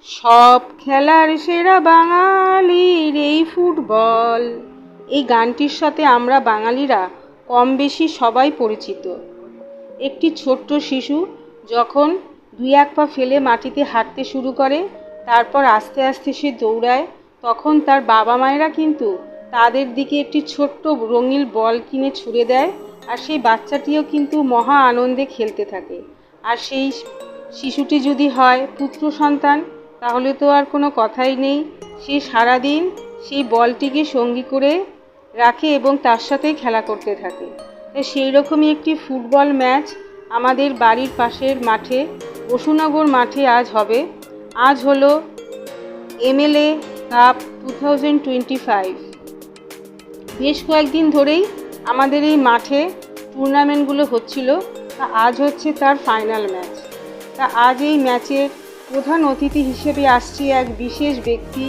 সব খেলার সেরা বাঙালির এই ফুটবল। এই গানটির সাথে আমরা বাঙালিরা কম বেশি সবাই পরিচিত। একটি ছোট্ট শিশু যখন দুই এক পা ফেলে মাটিতে হাঁটতে শুরু করে, তারপর আস্তে আস্তে সে দৌড়ায়, তখন তার বাবা মায়েরা কিন্তু তাদের দিকে একটি ছোট্ট রঙিন বল কিনে ছুঁড়ে দেয়, আর সেই বাচ্চাটিও কিন্তু মহা আনন্দে খেলতে থাকে। আর সেই শিশুটি যদি হয় পুত্র সন্তান, তাহলে তো আর কোনো কথাই নেই। সে সারাদিন সেই বলটিকে সঙ্গী করে রাখে এবং তার সাথেই খেলা করতে থাকে। সেই রকমই একটি ফুটবল ম্যাচ আমাদের বাড়ির পাশের মাঠে, বসুনগর মাঠে আজ হবে। আজ হলো এমএলএ কাপ 2025। বেশ কয়েকদিন ধরেই আমাদের এই মাঠে টুর্নামেন্টগুলো হচ্ছিল, তা আজ হচ্ছে তার ফাইনাল ম্যাচ। তা আজ এই ম্যাচের প্রধান অতিথি হিসেবে আসছে এক বিশেষ ব্যক্তি।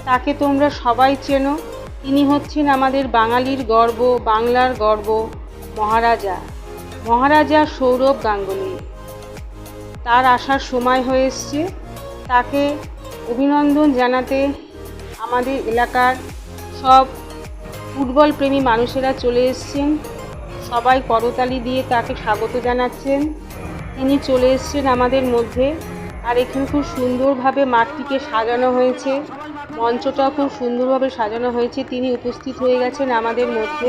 তাকে তোমরা সবাই চেনো। তিনি হচ্ছেন আমাদের বাঙালির গর্ব, বাংলার গর্ব, মহারাজা সৌরভ গাঙ্গুলি। তার আসার সময় হয়ে এসছে। তাকে অভিনন্দন জানাতে আমাদের এলাকার সব ফুটবল প্রেমী মানুষেরা চলে এসছেন। সবাই করতালি দিয়ে তাকে স্বাগত জানাচ্ছেন। তিনি চলে এসছেন আমাদের মধ্যে। আর এখানে খুব সুন্দরভাবে মাঠটিকে সাজানো হয়েছে, মঞ্চটাও খুব সুন্দরভাবে সাজানো হয়েছে। তিনি উপস্থিত হয়ে গেছেন আমাদের মধ্যে।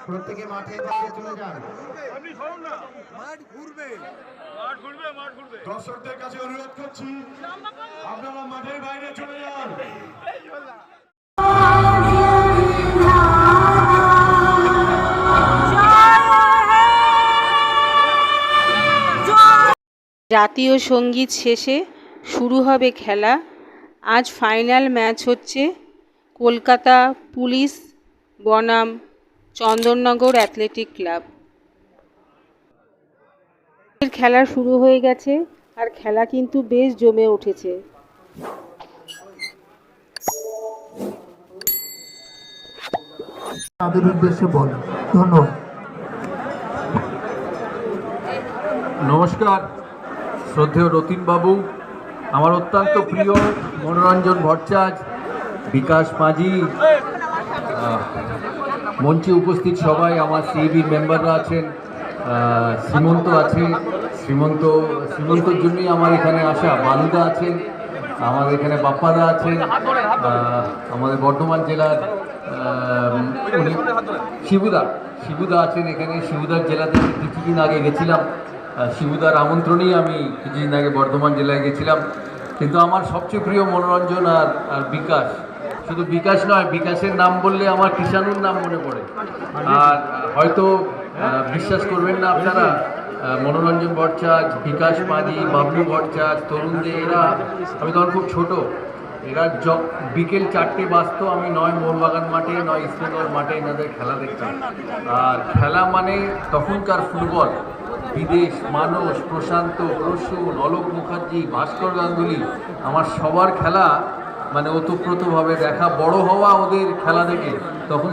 প্রত্যেকে মাঠে চলে যান। দর্শকদের কাছে অনুরোধ করছি, আপনারা মাঠের বাইরে চলে যান। জাতীয় সঙ্গীত শেষে শুরু হবে খেলা। আজ ফাইনাল ম্যাচ হচ্ছে কলকাতা পুলিশ বনাম চন্দননগর অ্যাথলেটিক ক্লাব। খেলা শুরু হয়ে গেছে আর খেলা কিন্তু বেশ জমে উঠেছে। তাদের উদ্দেশ্যে বল। ধন্যবাদ। নমস্কার শ্রদ্ধেয় রতিনবাবু, আমার অত্যন্ত প্রিয় মনোরঞ্জন ভট্টাচার্য, বিকাশ মাঝি, মঞ্চে উপস্থিত সবাই, আমার সিইবির মেম্বাররা আছেন, শ্রীমন্ত আছে, শ্রীমন্তর জন্যই আমার এখানে আসা। বালুদা আছেন, আমাদের এখানে বাপ্পাদা আছেন, আমাদের বর্ধমান জেলার শিবুদা আছেন এখানে। শিবুদার জেলাতে কিছুদিন আগে গেছিলাম, শিবুদার আমন্ত্রণেই আমি কিছুদিন আগে বর্ধমান জেলায় গেছিলাম। কিন্তু আমার সবচেয়ে প্রিয় মনোরঞ্জন আর বিকাশ। শুধু বিকাশ নয়, বিকাশের নাম বললে আমার কৃষাণুর নাম মনে পড়ে। আর হয়তো বিশ্বাস করবেন না আপনারা, মনোরঞ্জন ভট্টাচার্য, বিকাশ মাঝি, বাবলু ভট্টাচার্য, তরুণদের এরা, আমি তখন খুব ছোট, এরা বিকেল 4টে বাজতো, আমি নয় মোহনবাগান মাঠে নয় ইস্টবেঙ্গল মাঠে এনাদের খেলা দেখতাম। আর খেলা মানে তখনকার ফুটবল, বিদেশ, মানস, প্রশান্ত, প্রসূন, অলোক মুখার্জি, ভাস্কর গাঙ্গুলি, আমার সবার খেলা মানে ওতপ্রোতভাবে দেখা, বড় হওয়া ওদের খেলা দেখে। তখন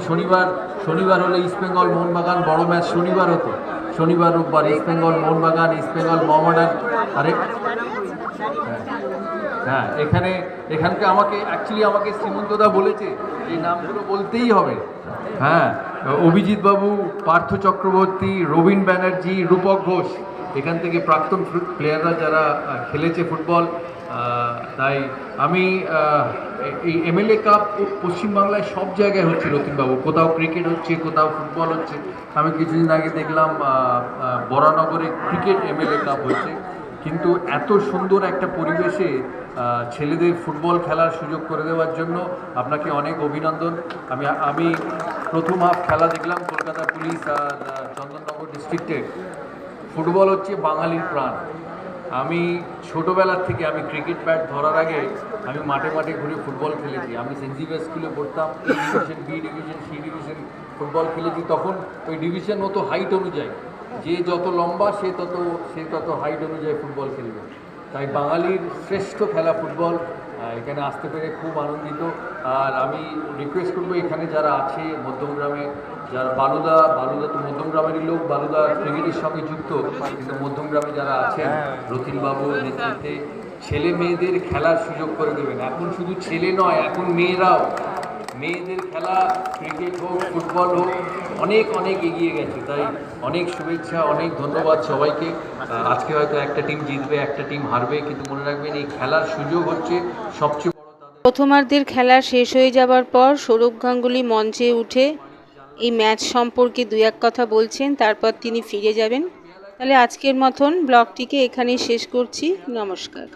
শনিবার হলে ইস্টবেঙ্গল মোহনবাগান বড় ম্যাচ শনিবার হতো, শনিবার রোববার ইস্টবেঙ্গল মোহনবাগান, ইস্টবেঙ্গল মোহামেডান। হ্যাঁ, এখানকে আমাকে শ্রীমন্তদা বলেছে এই নামগুলো বলতেই হবে। হ্যাঁ, অভিজিৎ বাবু, পার্থ চক্রবর্তী, রবীন ব্যানার্জি, রূপক ঘোষ, এখান থেকে প্রাক্তন প্লেয়াররা যারা খেলেছে ফুটবল। তাই আমি এই এমএলএ কাপ পশ্চিমবাংলায় সব জায়গায় হচ্ছে রতিনবাবু, কোথাও ক্রিকেট হচ্ছে, কোথাও ফুটবল হচ্ছে। আমি কিছুদিন আগে দেখলাম বরানগরে ক্রিকেট এমএলএ কাপ হচ্ছে। কিন্তু এত সুন্দর একটা পরিবেশে ছেলেদের ফুটবল খেলার সুযোগ করে দেওয়ার জন্য আপনাকে অনেক অভিনন্দন। আমি প্রথম হাফ খেলা দেখলাম কলকাতা পুলিশ আর চন্দননগর ডিস্ট্রিক্টের। ফুটবল হচ্ছে বাঙালির প্রাণ। আমি ছোটোবেলার থেকে, আমি ক্রিকেট ব্যাট ধরার আগে আমি মাঠে ঘুরে ফুটবল খেলেছি। আমি সেন্ট জেভিয়ার্স স্কুলে পড়তাম, A division, B division, C division football খেলেছি। তখন ওই ডিভিশন হতো হাইট অনুযায়ী, যে যত লম্বা সে তত হাইট অনুযায়ী ফুটবল খেলবে। তাই বাঙালির শ্রেষ্ঠ খেলা ফুটবল, এখানে আসতে পেরে খুব আনন্দিত। আর আমি রিকোয়েস্ট করবো এখানে যারা আছে মধ্যমগ্রামে, যারা বালুদা তো মধ্যমগ্রামেরই লোক, বালুদা ক্রিকেটের সঙ্গে যুক্ত, কিন্তু মধ্যমগ্রামে যারা আছেন রতিনবাবুর নেতৃত্বে ছেলে মেয়েদের খেলার সুযোগ করে দেবেন। এখন শুধু ছেলে নয়, এখন মেয়েরাও, মেয়েদের খেলা ক্রিকেট হোক ফুটবল হোক অনেক অনেক এগিয়ে গেছে। তাই অনেক শুভেচ্ছা, অনেক ধন্যবাদ সবাইকে। আজকে হয়তো একটা টিম জিতবে, একটা টিম হারবে, কিন্তু মনে রাখবেন এই খেলার সুযোগ হচ্ছে সবচেয়ে বড়। প্রথমার্ধের খেলা শেষ হয়ে যাবার পর সৌরভ গাঙ্গুলি মঞ্চে উঠে এই ম্যাচ সম্পর্কে দু এক কথা বলছেন, তারপর তিনি ফিরে যাবেন। তাহলে আজকের মতন ব্লগটিকে এখানেই শেষ করছি। নমস্কার।